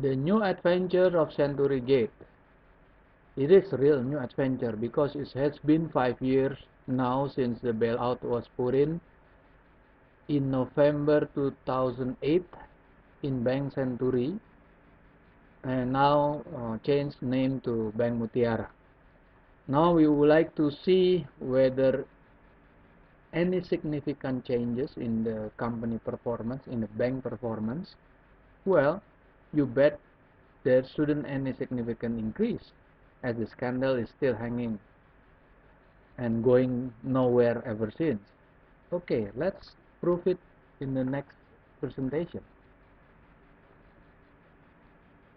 The new adventure of Century Gate. It is a real new adventure because it has been 5 years now since the bailout was put in November 2008 in Bank Century, and now changed name to Bank Mutiara. Now we would like to see whether any significant changes in the company performance, in the bank performance. Well, you bet there shouldn't any significant increase, as the scandal is still hanging and going nowhere ever since. Okay, let's prove it in the next presentation.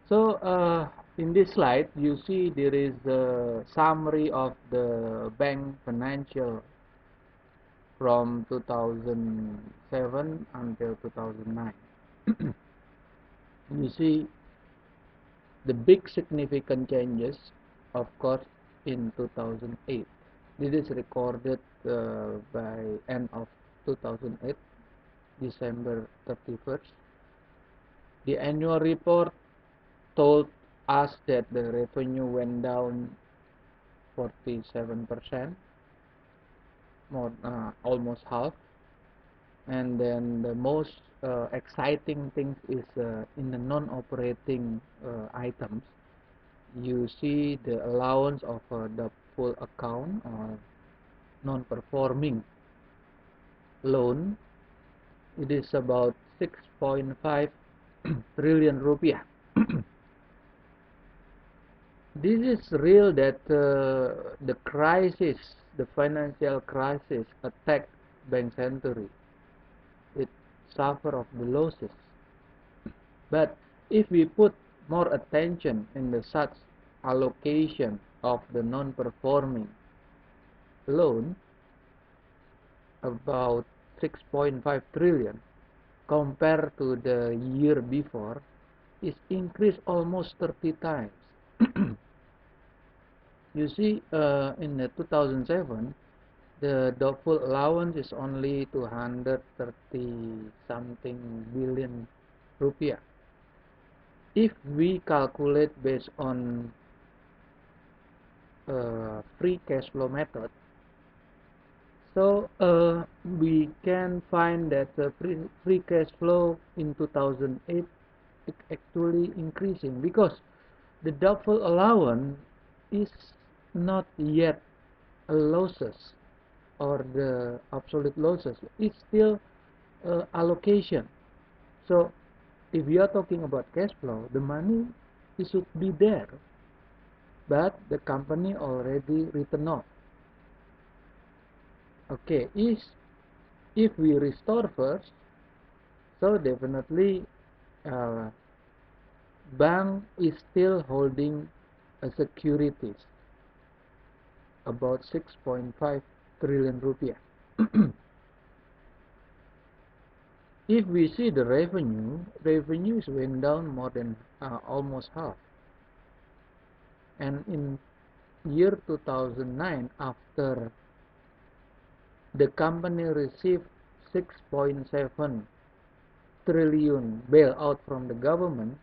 So in this slide you see there is a summary of the bank financial from 2007 until 2009. You see the big significant changes, of course, in 2008. This is recorded by end of 2008, December 31st. The annual report told us that the revenue went down 47%, more almost half. And then the most exciting thing is in the non-operating items. You see the allowance of the full account or non-performing loan. It is about 6.5 trillion rupiah. This is real that the crisis, the financial crisis, attacked Bank Century. It suffered of the losses. But if we put more attention in the such allocation of the non-performing loan, about 6.5 trillion compared to the year before, is increased almost 30 times. You see, in the 2007, the doubtful allowance is only 230 something billion rupiah. If we calculate based on free cash flow method, so we can find that the free cash flow in 2008 is actually increasing because the doubtful allowance is not yet a losses or the absolute losses. It's still allocation. So if we are talking about cash flow, the money it should be there, but the company already written off. Okay, if we restore first, so definitely bank is still holding a securities about 6.5 trillion rupiah. If we see the revenues went down more than almost half. And in year 2009, after the company received 6.7 trillion bailout from the government,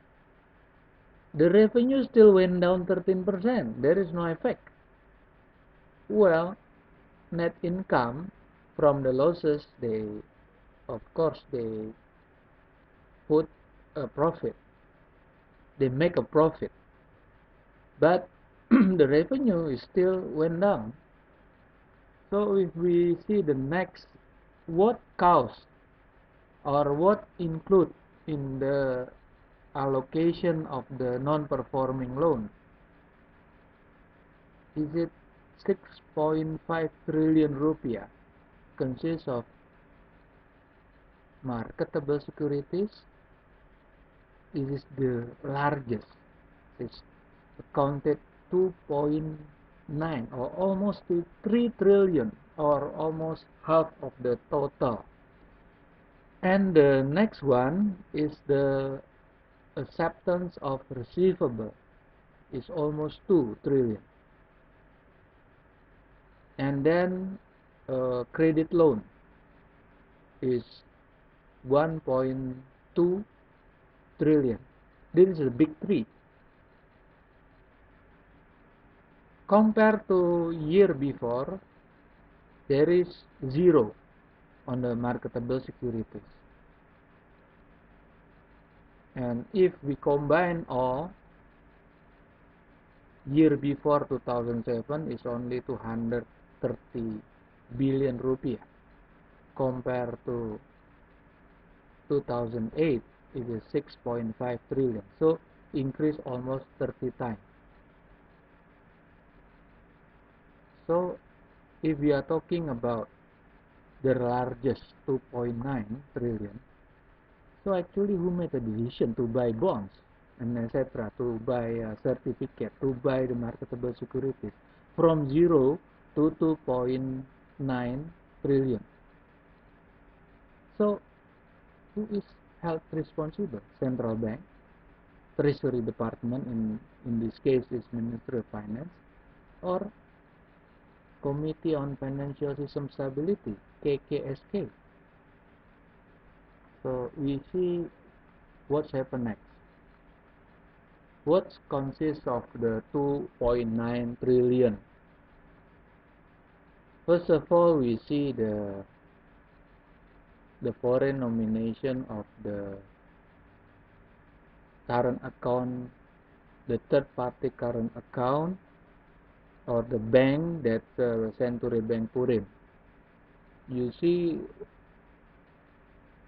the revenue still went down 13%. There is no effect. Well, net income from the losses, of course they put a profit. They make a profit. But the revenue is still went down. So if we see the next, what caused or what include in the allocation of the non-performing loan, is it 6.5 trillion rupiah consists of marketable securities. It is the largest. It's accounted 2.9 or almost 3 trillion or almost half of the total. And the next one is the acceptance of receivable is almost 2 trillion. And then credit loan is 1.2 trillion. This is a big three. Compared to year before, there is zero on the marketable securities. And if we combine all, year before 2007 is only 230 billion rupiah. Compared to 2008, it is 6.5 trillion. So increase almost 30 times. So if we are talking about the largest 2.9 trillion, so actually who made a decision to buy bonds and etc., to buy a certificate, to buy the marketable securities from 0 to 2.9 trillion? So who is held responsible? Central Bank, Treasury Department, in this case is Ministry of Finance, or Committee on Financial System Stability, KKSK. So we see what's happened next. What consists of the 2.9 trillion? First of all, we see the foreign nomination of the current account, the third party current account, or the bank that Century Bank put in. You see,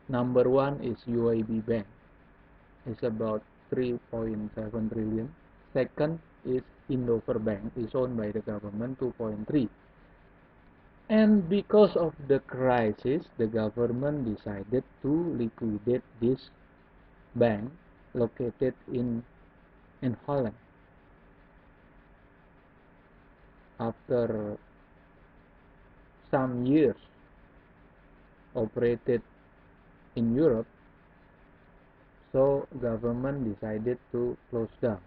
number one is UIB Bank. It's about 3.7 trillion. Second is Indover Bank. It's owned by the government, 2.3. And because of the crisis, the government decided to liquidate this bank located in Holland. After some years operated in Europe, so government decided to close down.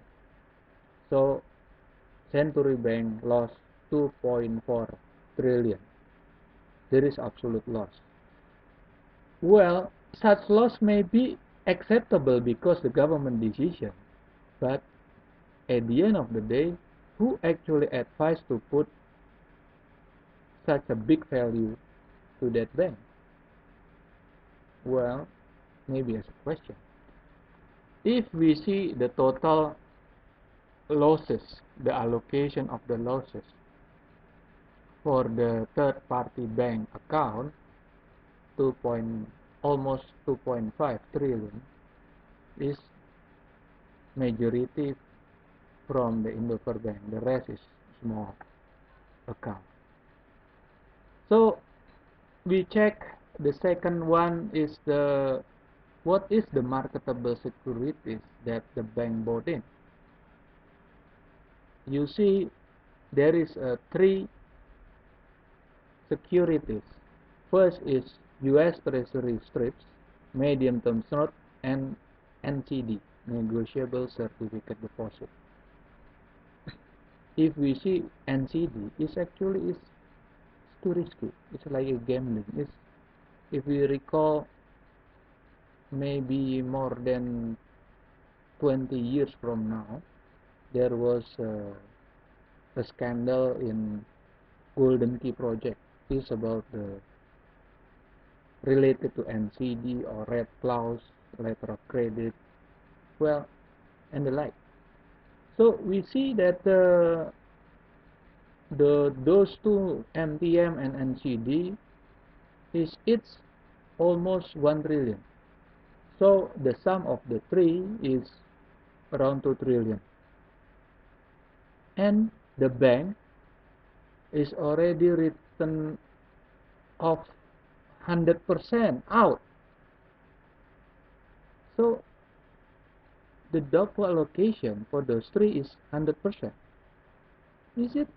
So Century Bank lost 2.4 trillion. There is absolute loss. Well, such loss may be acceptable because the government decision, but at the end of the day, who actually advised to put such a big value to that bank? Well, maybe as a question. If we see the total losses, the allocation of the losses for the third party bank account, almost 2.5 trillion, is majority from the Indover Bank. The rest is small account. So we check the second one is what is the marketable securities that the bank bought in. You see, there is three securities. First is US Treasury strips, medium term note, and NCD, negotiable certificate deposit. If we see NCD, is actually too risky. It's like a gambling. If we recall, maybe more than 20 years from now, there was a scandal in Golden Key project. It's about related to NCD or red clause, letter of credit, well, and the like. So we see that those two, MTM and NCD, it's almost 1 trillion. So the sum of the three is around 2 trillion. And the bank is already written off 100% out. So the double allocation for those three is 100%. Is it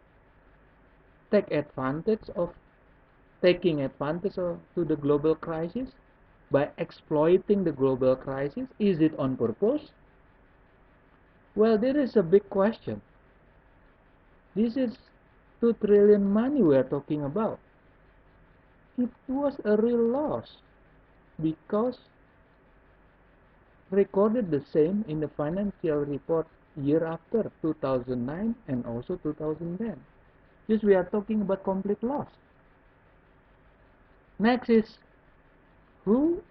taking advantage of to the global crisis by exploiting the global crisis? Is it on purpose? Well, there is a big question. This is 2 trillion money we are talking about. It was a real loss because recorded the same in the financial report year after 2009 and also 2010. Yes, we are talking about complete loss. Next is who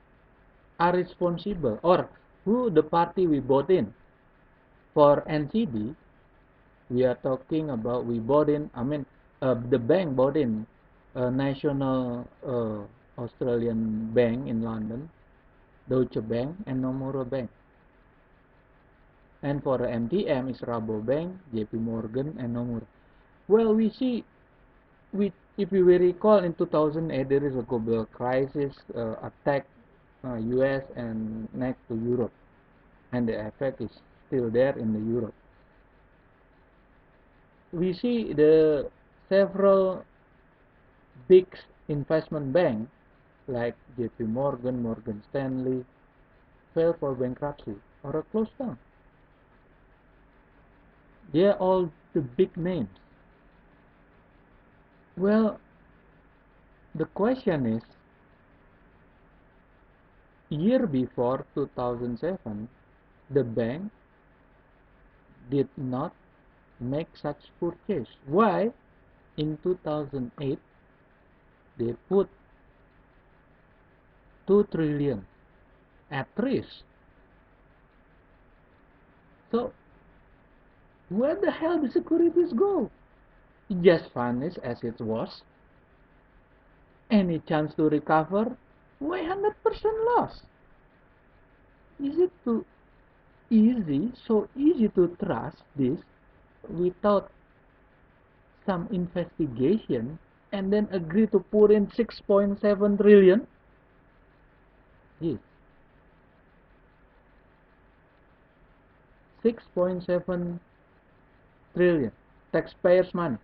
are responsible or who the party we bought in. For NCB, we are talking about we bought in, the bank bought in National Australian Bank in London, Deutsche Bank, and Nomura Bank. And for the MTM is Rabobank, JP Morgan, and Nomura. Well, we see, if you will recall, in 2008 there is a global crisis attack US and next to Europe, and the effect is still there in the Europe. We see the several big investment banks like JP Morgan, Morgan Stanley fell for bankruptcy or are closed down. They are all the big names. Well, the question is, year before 2007, the bank did not make such purchase. Why? In 2008, they put 2 trillion at risk. So, where the hell the securities go? It just vanished as it was. Any chance to recover? Why 100% loss? Is it too easy, so easy to trust this without some investigation and then agree to put in 6.7 trillion? Yes. 6.7 trillion taxpayers' money.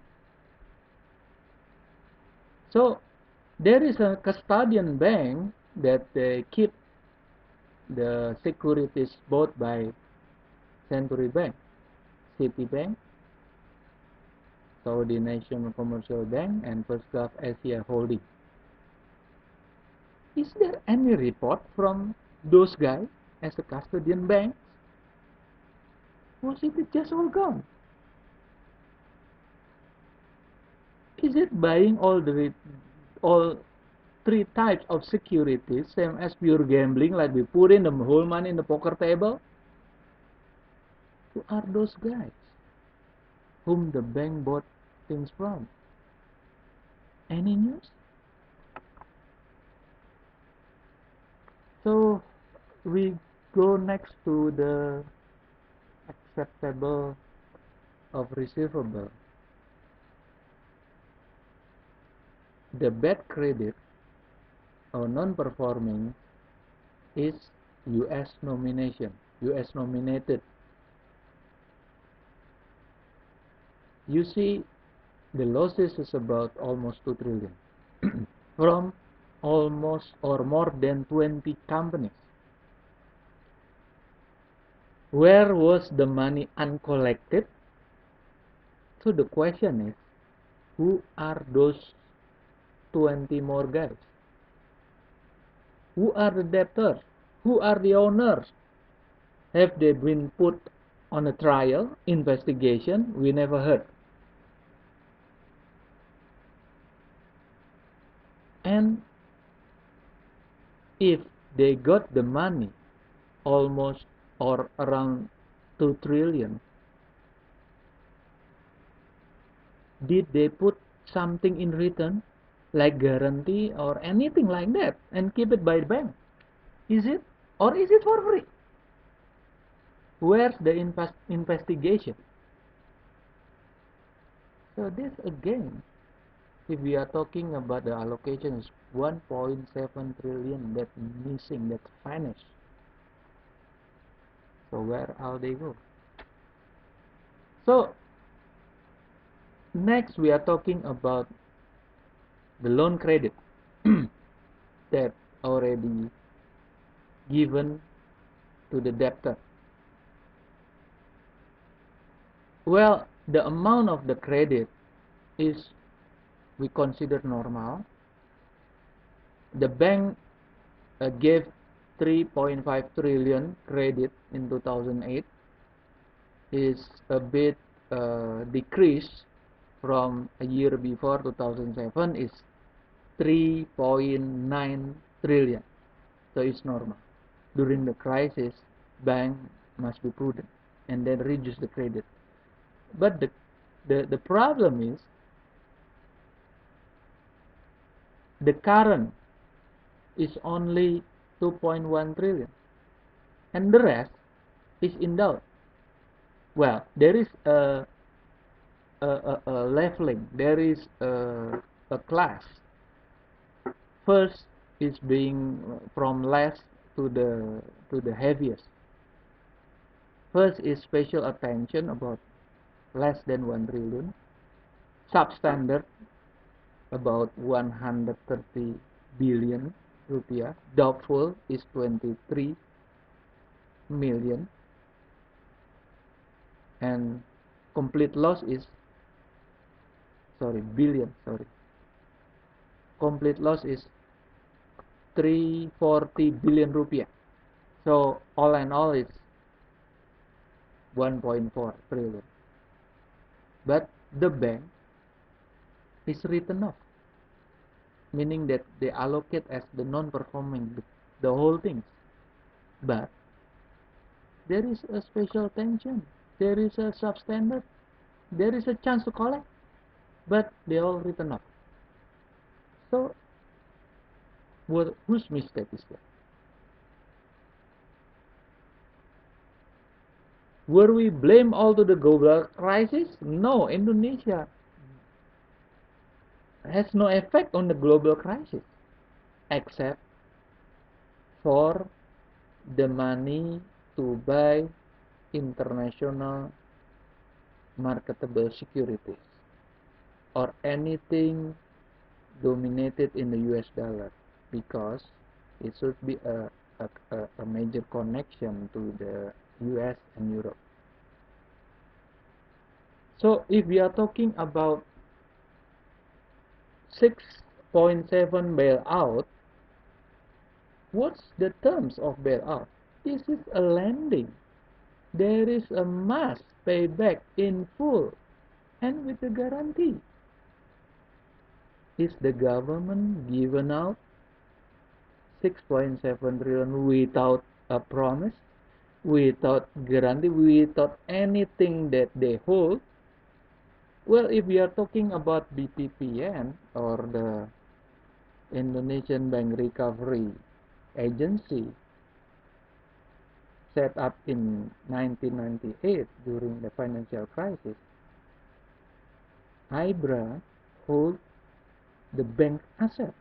So there is a custodian bank that keep the securities bought by Century Bank, Citibank, Saudi National Commercial Bank, and First Gulf Asia Holding. Is there any report from those guys as a custodian bank? Was it just all gone? Is it buying all three types of securities, same as pure gambling, like we put in the whole money in the poker table? Who are those guys whom the bank bought things from? Any news? So we go next to the acceptable of receivable. The bad credit or non-performing is US nominated. You see, the losses is about almost 2 trillion from almost or more than 20 companies. Where was the money uncollected? So the question is, who are those 20 more guys? Who are the debtors? Who are the owners? Have they been put on a trial, investigation? We never heard. And if they got the money, almost or around 2 trillion, did they put something in return, like guarantee or anything like that, and keep it by the bank? Is it? Or is it for free? Where's the investigation? So this again, if we are talking about the allocation is 1.7 trillion that's missing, that's vanished. So where are they go? So next we are talking about the loan credit that already given to the debtor. Well, the amount of the credit is, we consider, normal. The bank gave 3.5 trillion credit in 2008 is a bit decreased from a year before, 2007 is 3.9 trillion. So it's normal. During the crisis, bank must be prudent and then reduce the credit. But the problem is the current is only 2.1 trillion and the rest is in doubt. Well, there is a leveling, there is a class. First is being from less to the heaviest. First is special attention about less than 1 trillion, substandard about 130 billion rupiah, doubtful is 23 million, and complete loss is complete loss is 340 billion rupiah. So all in all it's 1.4 trillion. But the bank is written off, meaning that they allocate as the non-performing the whole things. But there is a special attention, there is a substandard, there is a chance to collect, but they all written off. So whose mistake is that? Were we blame all to the global crisis? No, Indonesia has no effect on the global crisis, except for the money to buy international marketable securities or anything dominated in the US dollar, because it should be a major connection to the US and Europe. So if we are talking about 6.7 bailout, what's the terms of bailout? This is a lending. There is a must pay back in full and with a guarantee. Is the government given out 6.7 trillion without a promise, without guarantee, without anything that they hold? Well, if we are talking about BPPN or the Indonesian Bank Recovery Agency, set up in 1998 during the financial crisis, IBRA holds the bank asset.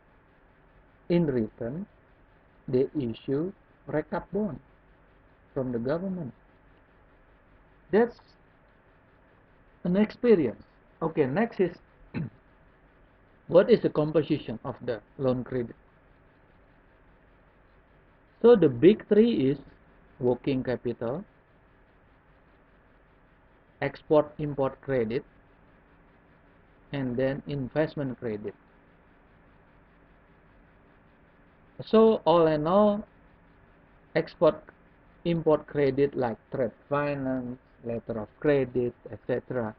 In return, they issue recap bond from the government. That's an experience. Okay, next is what is the composition of the loan credit? So the big three is working capital, export-import credit, and then investment credit. So all in all, export-import credit like trade finance, letter of credit, etc.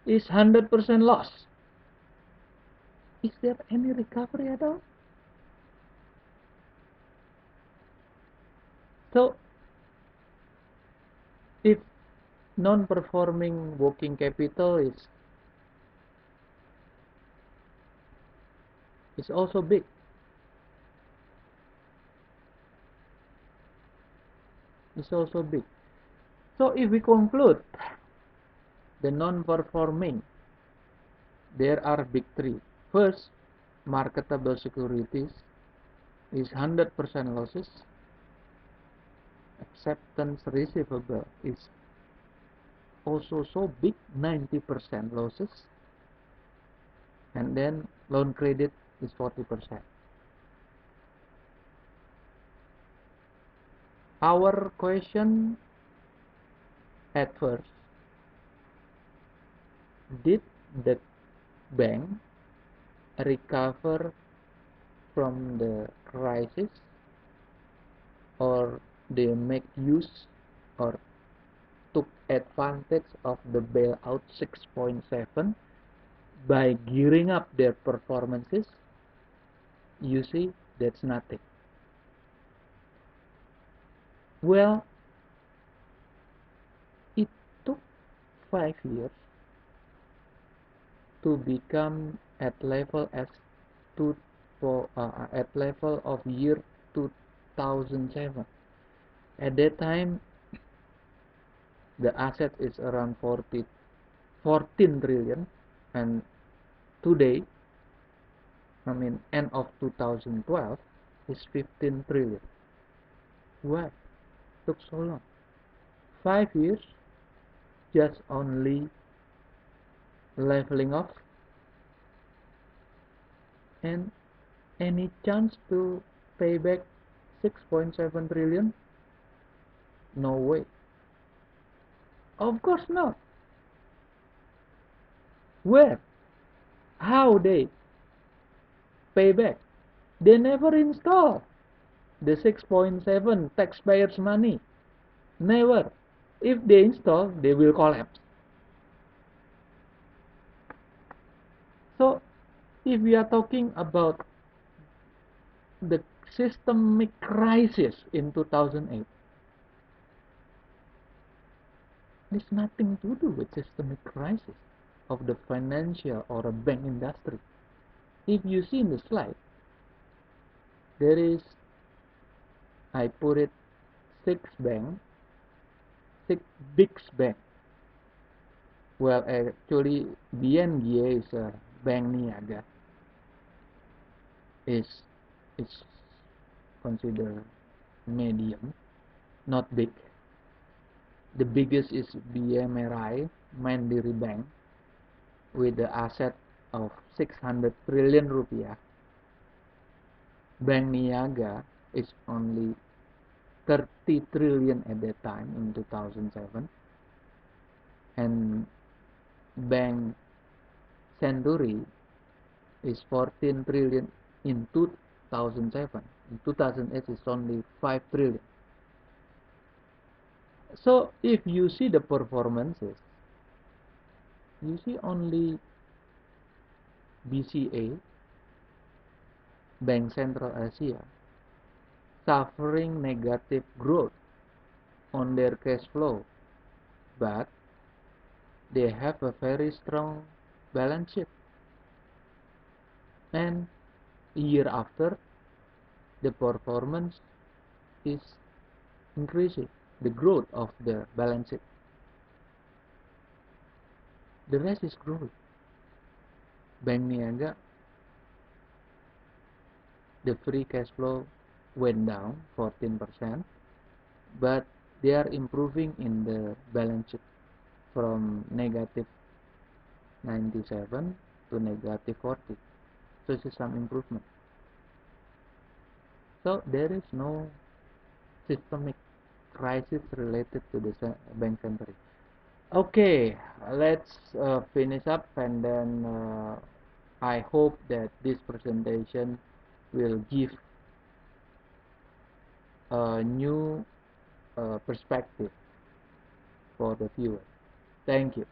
is 100% loss. Is there any recovery at all? So if non-performing working capital is also big. It's also big. So if we conclude the non-performing, there are big three. First, marketable securities is 100% losses. Acceptance receivable is also so big, 90% losses. And then loan credit is 40%. Our question at first, did the bank recover from the crisis or they make use or took advantage of the bailout 6.7 by gearing up their performances, you see, that's nothing. Well, it took 5 years to become at level as at level of year 2007. At that time, the asset is around 14 trillion, and today, I mean end of 2012, is 15 trillion. Why took so long? 5 years, just only leveling off, and any chance to pay back 6.7 trillion? No way. Of course not. Where? How they pay back? They never install the 6.7 taxpayers' money. Never. If they install, they will collapse. So, if we are talking about the systemic crisis in 2008, there's nothing to do with systemic crisis of the financial or a bank industry. If you see in the slide, there is, I put it, 6 big bank. Well, actually, BNG is a Bank Niaga. Is considered medium, not big. The biggest is BMRI, Mandiri Bank, with the asset of 600 trillion rupiah. Bank Niaga is only 30 trillion at that time in 2007, and Bank Senturi is 14 trillion in 2007. In 2008 is only 5 trillion. So if you see the performances, you see only BCA, Bank Central Asia, suffering negative growth on their cash flow, but they have a very strong balance sheet, and year after the performance is increasing, the growth of the balance sheet. The rest is growth. Bank Niaga, the free cash flow went down 14%, but they are improving in the balance sheet from negative 97 to negative 40. So this is some improvement. So there is no systemic crisis related to the Bank Senturi. Okay, let's finish up, and then I hope that this presentation will give a new perspective for the viewer. Thank you.